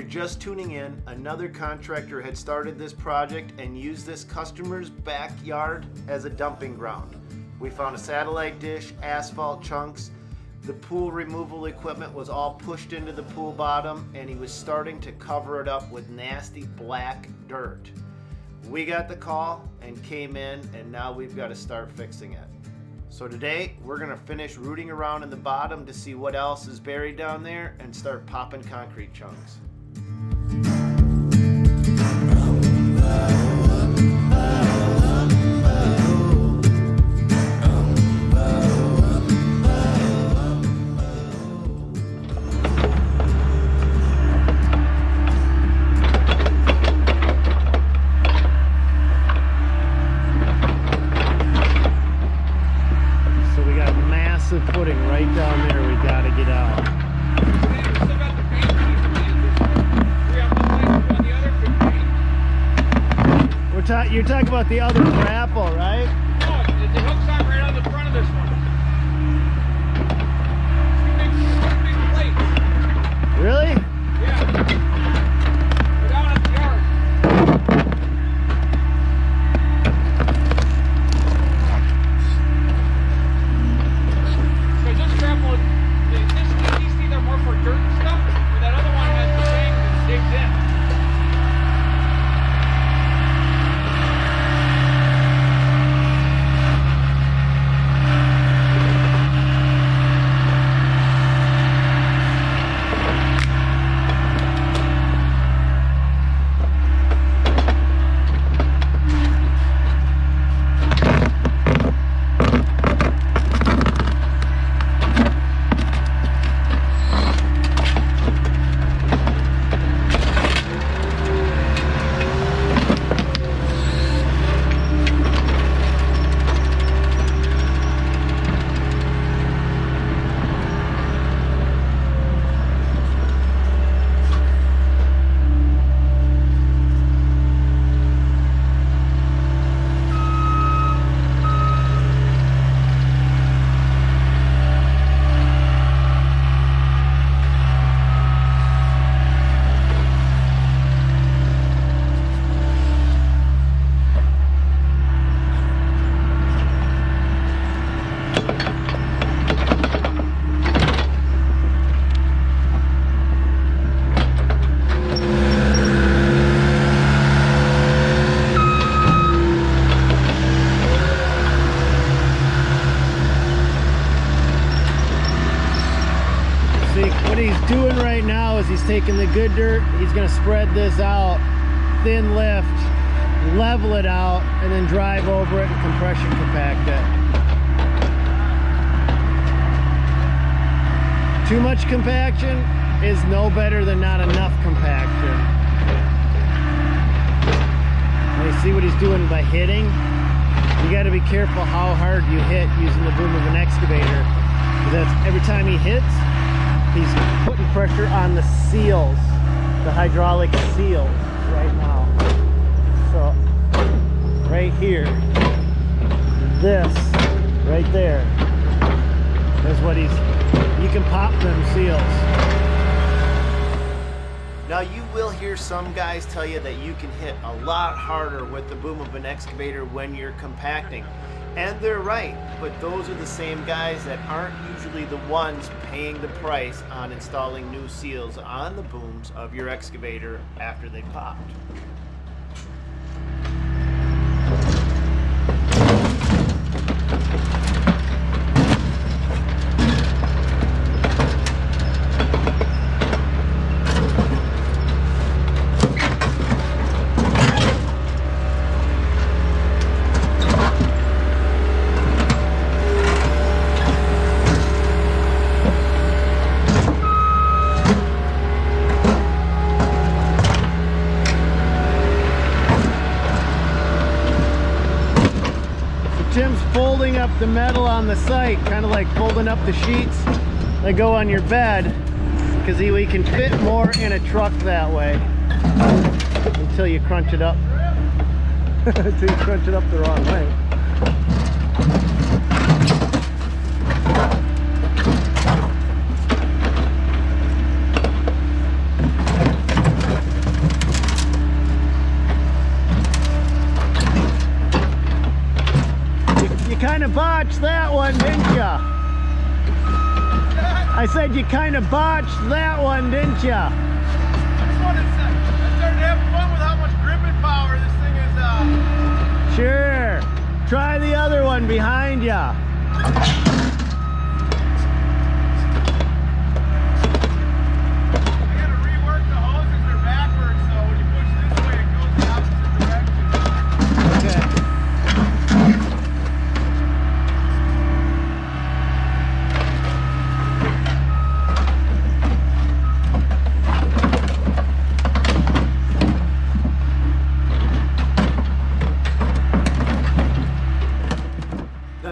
just tuning in, another contractor had started this project and used this customer's backyard as a dumping ground. We found a satellite dish, asphalt chunks, the pool removal equipment was all pushed into the pool bottom, and he was starting to cover it up with nasty black dirt. We got the call and came in, and now we've got to start fixing it. So today we're going to finish rooting around in the bottom to see what else is buried down there and start popping concrete chunks. Footing right down there, we got to get out. You're talking about the other grapple, right? No, the hook's on right on the front of this one. Two big plates. Really? Yeah. We're down at the yard. So this grapple, these things are more for dirt and stuff, where that other one has the thing that digs in. What he's doing right now is he's taking the good dirt, he's going to spread this out, thin lift, level it out, and then drive over it and compression compact it. Too much compaction is no better than not enough compaction. And you see what he's doing by hitting? You got to be careful how hard you hit using the boom of an excavator, because that's every time he hits, he's putting pressure on the seals, the hydraulic seals right now. So right here, this right there is what you can pop them seals. Now you will hear some guys tell you that you can hit a lot harder with the boom of an excavator when you're compacting. And they're right, but those are the same guys that aren't usually the ones paying the price on installing new seals on the booms of your excavator after they popped. Tim's folding up the metal on the site, kind of like folding up the sheets that go on your bed, because we can fit more in a truck that way until you crunch it up. Until you crunch it up the wrong way. kind of botched that one, didn't ya? I said you kind of botched that one, didn't ya? I just wanted to say, I started having fun with how much gripping power this thing is. Sure. Try the other one behind ya.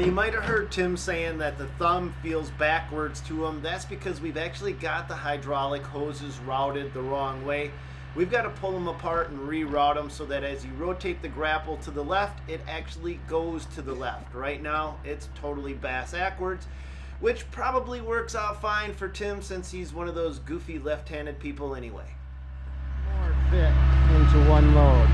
You might have heard Tim saying that the thumb feels backwards to him. That's because we've actually got the hydraulic hoses routed the wrong way. We've got to pull them apart and reroute them so that as you rotate the grapple to the left, it actually goes to the left. Right now, it's totally bass-ackwards, which probably works out fine for Tim since he's one of those goofy left-handed people anyway. More fit into one load.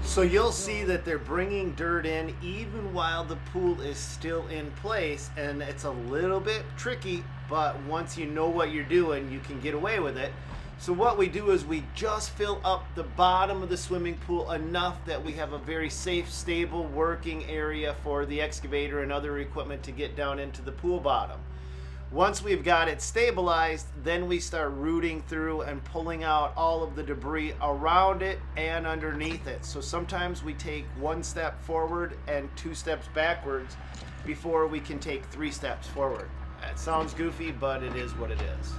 So you'll see that they're bringing dirt in even while the pool is still in place, and it's a little bit tricky, but once you know what you're doing, you can get away with it. So what we do is we just fill up the bottom of the swimming pool enough that we have a very safe, stable working area for the excavator and other equipment to get down into the pool bottom. Once we've got it stabilized, then we start rooting through and pulling out all of the debris around it and underneath it. So sometimes we take 1 step forward and 2 steps backwards before we can take 3 steps forward. That sounds goofy, but it is what it is.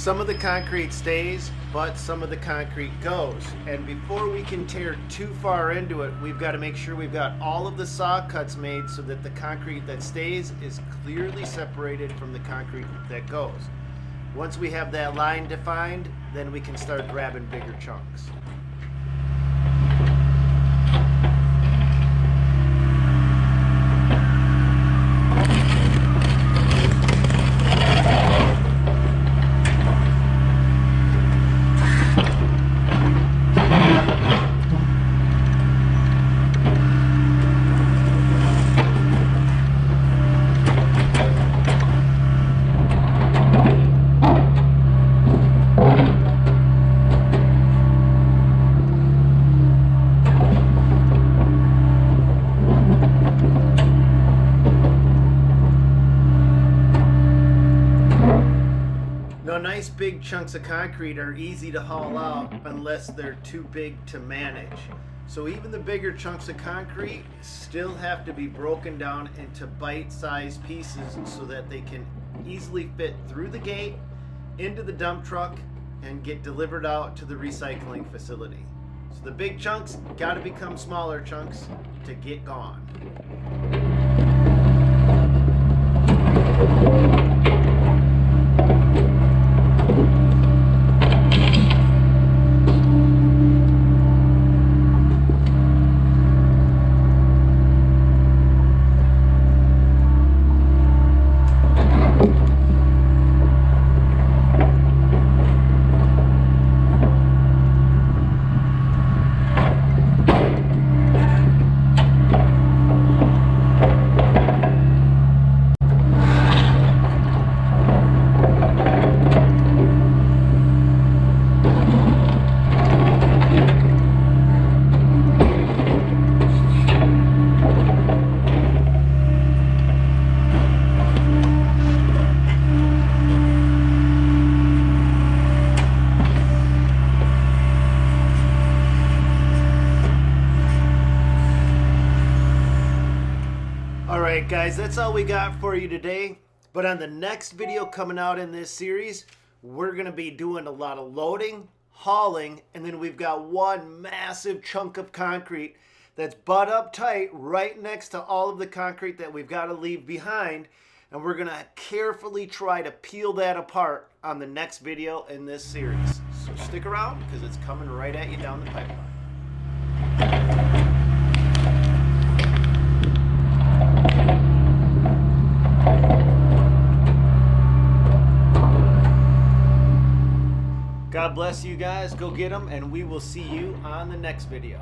Some of the concrete stays, but some of the concrete goes. And before we can tear too far into it, we've got to make sure we've got all of the saw cuts made so that the concrete that stays is clearly separated from the concrete that goes. Once we have that line defined, then we can start grabbing bigger chunks. Nice big chunks of concrete are easy to haul out unless they're too big to manage. So even the bigger chunks of concrete still have to be broken down into bite-sized pieces so that they can easily fit through the gate, into the dump truck, and get delivered out to the recycling facility. So the big chunks got to become smaller chunks to get gone. Alright guys, that's all we got for you today. But on the next video coming out in this series, we're going to be doing a lot of loading, hauling, and then we've got one massive chunk of concrete that's butt up tight right next to all of the concrete that we've got to leave behind. And we're going to carefully try to peel that apart on the next video in this series. So stick around because it's coming right at you down the pipeline. God bless you guys. Go get them, and we will see you on the next video.